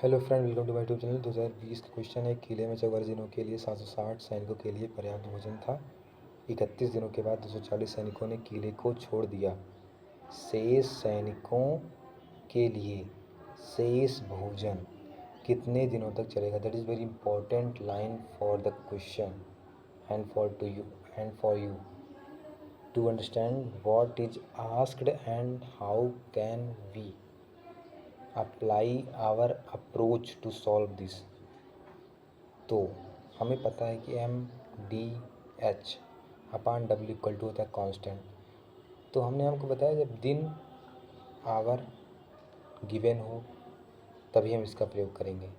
Hello friend, welcome to my YouTube channel. 2020 का question है, किले में 44 दिनों के लिए 760 सैनिकों के लिए पर्याप्त भोजन था। 31 दिनों के बाद 240 सैनिकों ने किले को छोड़ दिया। शेष सैनिकों के लिए शेष भोजन कितने दिनों तक चलेगा? That is very important line for the question and for you to understand what is asked and how can we apply our approach to solve this. तो हमें पता है कि MDH अपान W इक्वल टू होता है कांस्टेंट। तो हमने आपको बताया जब दिन आवर गिवन हो तभी हम इसका प्रयोग करेंगे,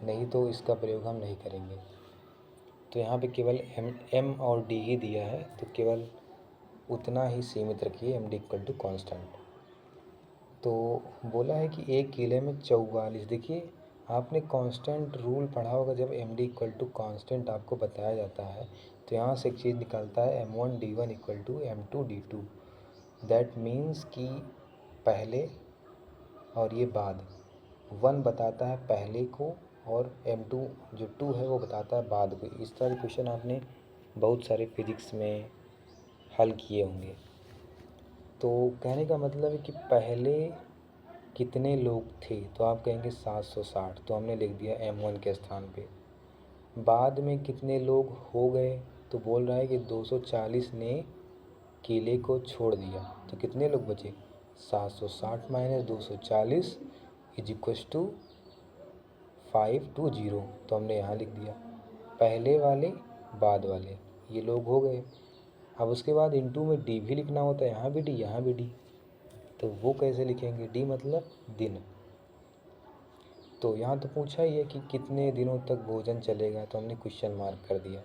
नहीं तो इसका प्रयोग हम नहीं करेंगे। तो यहाँ पे केवल M और D ही दिया है, तो केवल उतना ही सीमित रखिए, MD इक्वल टू कॉन्स्टेंट। तो बोला है कि एक किले में 44, देखिए आपने कांस्टेंट रूल पढ़ा होगा। जब MD इक्वल टू कांस्टेंट आपको बताया जाता है तो यहाँ से एक चीज़ निकलता है M1D1 equal to M2D2। That means कि पहले और ये बाद, 1 बताता है पहले को और M2 जो 2 है वो बताता है बाद को। इस तरह के क्वेश्चन आपने बहुत सारे फिजिक्स में हल किए होंगे। तो कहने का मतलब है कि पहले कितने लोग थे, तो आप कहेंगे 760, तो हमने लिख दिया M1 के स्थान पे। बाद में कितने लोग हो गए, तो बोल रहा है कि 240 ने किले को छोड़ दिया, तो कितने लोग बचे? 760 माइनस 240 इज इक्वस टू 520। तो हमने यहाँ लिख दिया पहले वाले बाद वाले, ये लोग हो गए। अब उसके बाद इनटू में D भी लिखना होता है, यहाँ भी D यहाँ भी D। तो वो कैसे लिखेंगे? D मतलब दिन। तो यहाँ तो पूछा ही है कि कितने दिनों तक भोजन चलेगा, तो हमने क्वेश्चन मार्क कर दिया।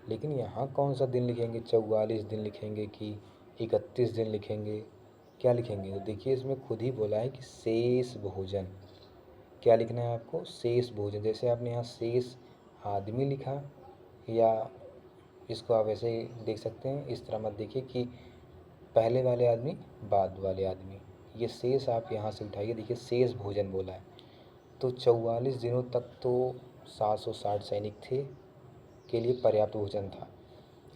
लेकिन यहाँ कौन सा दिन लिखेंगे? 44 दिन लिखेंगे कि 31 दिन लिखेंगे, क्या लिखेंगे? तो देखिए इसमें खुद ही बोला है कि शेष भोजन। क्या लिखना है आपको? शेष भोजन। जैसे आपने यहाँ शेष आदमी लिखा, या इसको आप ऐसे ही देख सकते हैं, इस तरह मत देखिए कि पहले वाले आदमी बाद वाले आदमी। ये शेष आप यहाँ से उठाइए, देखिए शेष भोजन बोला है। तो 44 दिनों तक तो 760 सैनिक थे के लिए पर्याप्त भोजन था।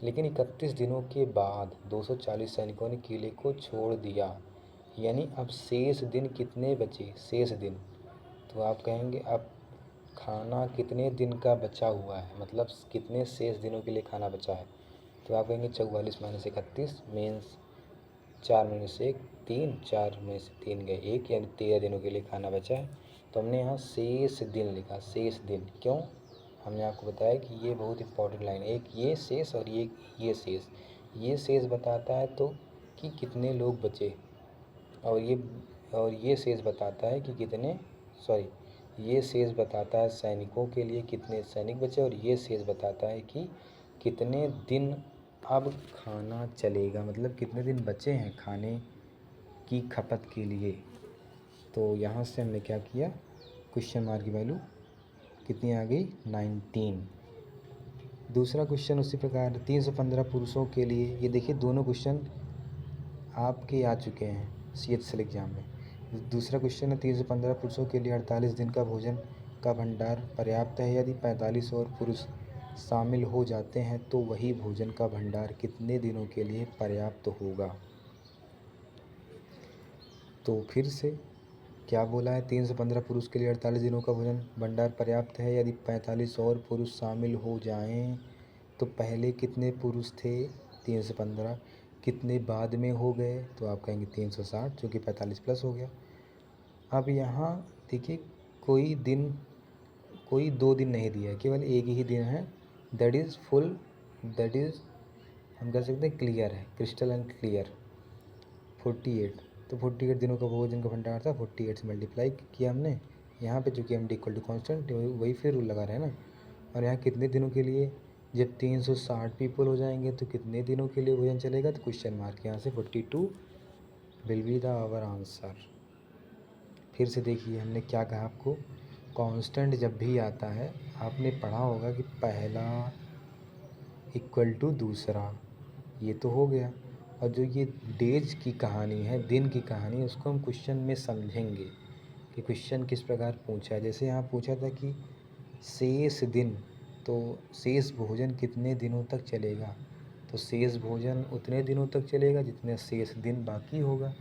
लेकिन 31 दिनों के बाद 240 सैनिकों ने किले को छोड़ दिया, यानी अब शेष दिन कितने बचे? शेष दिन, तो आप कहेंगे अब खाना कितने दिन का बचा हुआ है, मतलब कितने शेष दिनों के लिए खाना बचा है। तो आप कहेंगे 44 माइनस 31 मीन्स 4 में से 1 3, 4 में से 3 गए 1, यानी 13 दिनों के लिए खाना बचा है। तो हमने यहाँ शेष दिन लिखा, शेष दिन। क्यों? हमने आपको बताया कि ये बहुत इंपॉर्टेंट लाइन है, एक ये शेष और ये शेष। ये शेष बताता है तो कि कितने लोग बचे, और ये शेष बताता है कि कितने, सॉरी, ये शेष बताता है सैनिकों के लिए कितने सैनिक बचे, और ये शेष बताता है कि कितने दिन अब खाना चलेगा, मतलब कितने दिन बचे हैं खाने की खपत के लिए। तो यहाँ से हमने क्या किया, क्वेश्चन मार्क की वैल्यू कितनी आ गई? 19। दूसरा क्वेश्चन उसी प्रकार 315 पुरुषों के लिए। ये देखिए दोनों क्वेश्चन आपके आ चुके हैं CHSL एग्जाम में। दूसरा क्वेश्चन है 315 पुरुषों के लिए 48 दिन का भोजन का भंडार पर्याप्त है। यदि 45 और पुरुष शामिल हो जाते हैं तो वही भोजन का भंडार कितने दिनों के लिए पर्याप्त होगा? तो फिर से क्या बोला है? 315 पुरुष के लिए 48 दिनों का भोजन भंडार पर्याप्त है। यदि 45 और पुरुष शामिल हो जाएं तो पहले कितने पुरुष थे? 315। कितने बाद में हो गए? तो आप कहेंगे 360, क्योंकि 45 प्लस हो गया। अब यहाँ देखिए कोई 2 दिन नहीं दिया है, केवल एक ही दिन है। That is full, that is हम कह सकते हैं क्लियर है, क्रिस्टल एंड क्लियर। 48, तो 48 दिनों का भोजन का भंडार था। 48 से मल्टीप्लाई किया हमने, यहाँ पे चूँकि MD इक्वल टू कॉन्स्टेंट, वही फिर रूल लगा रहे हैं ना। और यहाँ कितने दिनों के लिए? जब 360 पीपल हो जाएंगे तो कितने दिनों के लिए भोजन चलेगा? तो क्वेश्चन मार्क, यहाँ से 42 will be the our answer. फिर से देखिए हमने क्या कहा आपको, कांस्टेंट जब भी आता है आपने पढ़ा होगा कि पहला इक्वल टू दूसरा, ये तो हो गया। और जो ये डेज की कहानी है, दिन की कहानी, उसको हम क्वेश्चन में समझेंगे कि क्वेश्चन किस प्रकार पूछा है। जैसे यहाँ पूछा था कि शेष दिन, तो शेष भोजन कितने दिनों तक चलेगा, तो शेष भोजन उतने दिनों तक चलेगा जितने शेष दिन बाकी होगा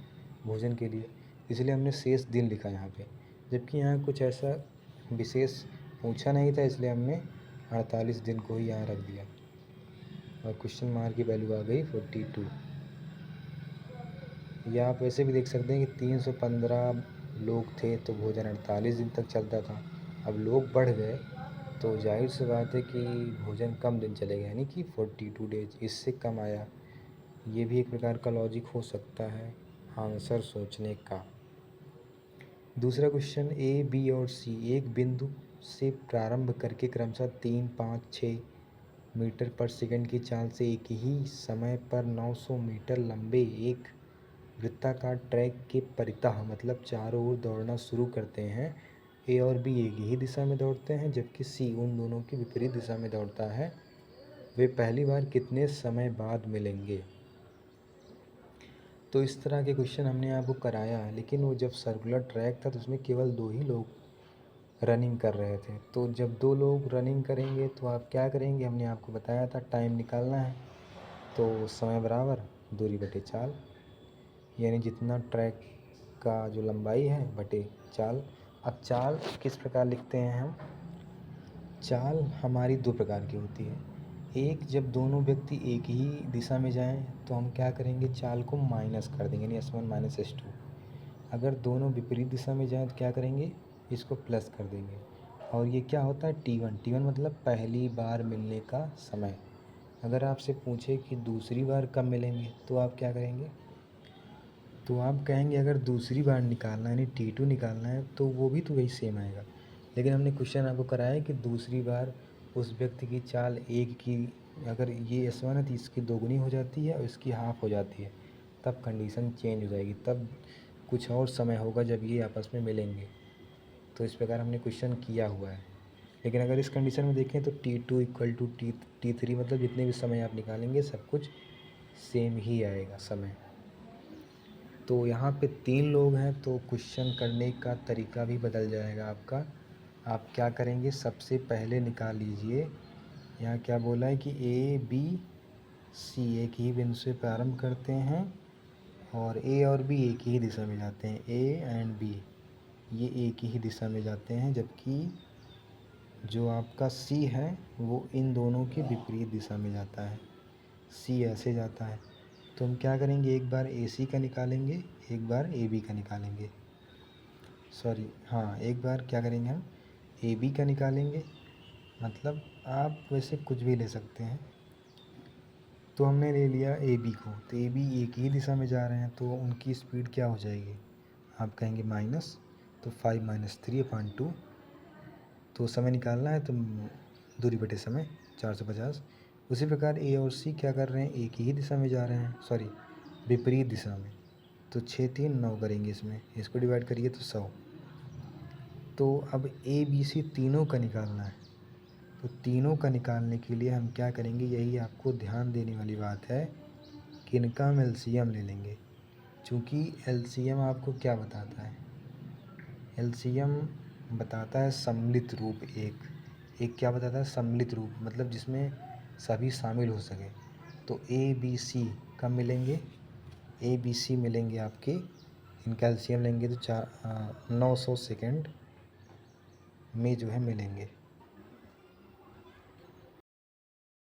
भोजन के लिए, इसलिए हमने शेष दिन लिखा यहाँ पे। जबकि यहाँ कुछ ऐसा विशेष पूछा नहीं था, इसलिए हमने 48 दिन को ही यहाँ रख दिया और क्वेश्चन मार्क की वैल्यू आ गई 42। या आप वैसे भी देख सकते हैं कि 315 लोग थे तो भोजन 48 दिन तक चलता था। अब लोग बढ़ गए तो जाहिर सी बात है कि भोजन कम दिन चलेगा, यानी कि 42 डेज, इससे कम आया। ये भी एक प्रकार का लॉजिक हो सकता है आंसर सोचने का। दूसरा क्वेश्चन, ए बी और सी एक बिंदु से प्रारंभ करके क्रमशः 3, 5, 6 मीटर पर सेकंड की चाल से एक ही समय पर 900 मीटर लंबे एक वृत्ताकार ट्रैक के परितः मतलब चारों ओर दौड़ना शुरू करते हैं। ए और बी एक ही दिशा में दौड़ते हैं जबकि सी उन दोनों की विपरीत दिशा में दौड़ता है। वे पहली बार कितने समय बाद मिलेंगे। तो इस तरह के क्वेश्चन हमने आपको कराया, लेकिन वो जब सर्कुलर ट्रैक था तो उसमें केवल 2 ही लोग रनिंग कर रहे थे। तो जब 2 लोग रनिंग करेंगे तो आप क्या करेंगे, हमने आपको बताया था टाइम निकालना है, तो समय बराबर दूरी बटे चाल, यानी जितना ट्रैक का जो लंबाई है बटे चाल। अब चाल किस प्रकार लिखते हैं हम, चाल हमारी 2 प्रकार की होती है। एक, जब दोनों व्यक्ति एक ही दिशा में जाएं तो हम क्या करेंगे, चाल को माइनस कर देंगे, यानी S1 माइनस S2। अगर दोनों विपरीत दिशा में जाएं तो क्या करेंगे, इसको प्लस कर देंगे। और ये क्या होता है, T1 मतलब पहली बार मिलने का समय। अगर आपसे पूछे कि दूसरी बार कब मिलेंगे तो आप क्या करेंगे, तो आप कहेंगे अगर दूसरी बार निकालना है यानी T2 निकालना है तो वो भी तो वही सेम आएगा। लेकिन हमने क्वेश्चन आपको कराया है कि दूसरी बार उस व्यक्ति की चाल एक की, अगर ये S1 है तो इसकी दोगुनी हो जाती है और इसकी हाफ हो जाती है, तब कंडीशन चेंज हो जाएगी, तब कुछ और समय होगा जब ये आपस में मिलेंगे। तो इस प्रकार हमने क्वेश्चन किया हुआ है। लेकिन अगर इस कंडीशन में देखें तो T2 इक्वल टू T3 मतलब जितने भी समय आप निकालेंगे सब कुछ सेम ही आएगा समय। तो यहाँ पे 3 लोग हैं तो क्वेश्चन करने का तरीका भी बदल जाएगा आपका। आप क्या करेंगे, सबसे पहले निकाल लीजिए, यहाँ क्या बोला है कि ए बी सी एक ही बिंदु से प्रारंभ करते हैं और ए और बी एक ही दिशा में जाते हैं, ए एंड बी ये एक ही दिशा में जाते हैं, जबकि जो आपका सी है वो इन दोनों की विपरीत दिशा में जाता है, सी ऐसे जाता है। तो हम क्या करेंगे, एक बार ए सी का निकालेंगे, एक बार ए बी का निकालेंगे, सॉरी हाँ, एक बार क्या करेंगे हम ए बी का निकालेंगे, मतलब आप वैसे कुछ भी ले सकते हैं। तो हमने ले लिया ए बी को, तो ए बी एक ही दिशा में जा रहे हैं तो उनकी स्पीड क्या हो जाएगी, आप कहेंगे माइनस, तो 5 - 3/2, तो समय निकालना है तो दूरी बटे समय 450। उसी प्रकार ए और सी क्या कर रहे हैं, एक ही दिशा में जा रहे हैं, सॉरी विपरीत दिशा में, तो 6 3 9 करेंगे, इसमें इसको डिवाइड करिए तो 100। तो अब ए बी सी तीनों का निकालना है, तो तीनों का निकालने के लिए हम क्या करेंगे, यही आपको ध्यान देने वाली बात है कि इनका हम एलसीएम ले लेंगे। चूँकि एलसीएम आपको क्या बताता है, एलसीएम बताता है सम्मिलित रूप, एक क्या बताता है, सम्मिलित रूप मतलब जिसमें सभी शामिल हो सके। तो ए बी सी कब मिलेंगे, ए बी सी मिलेंगे आपके, इनका एलसीएम लेंगे तो 900 सेकेंड में जो है मिलेंगे।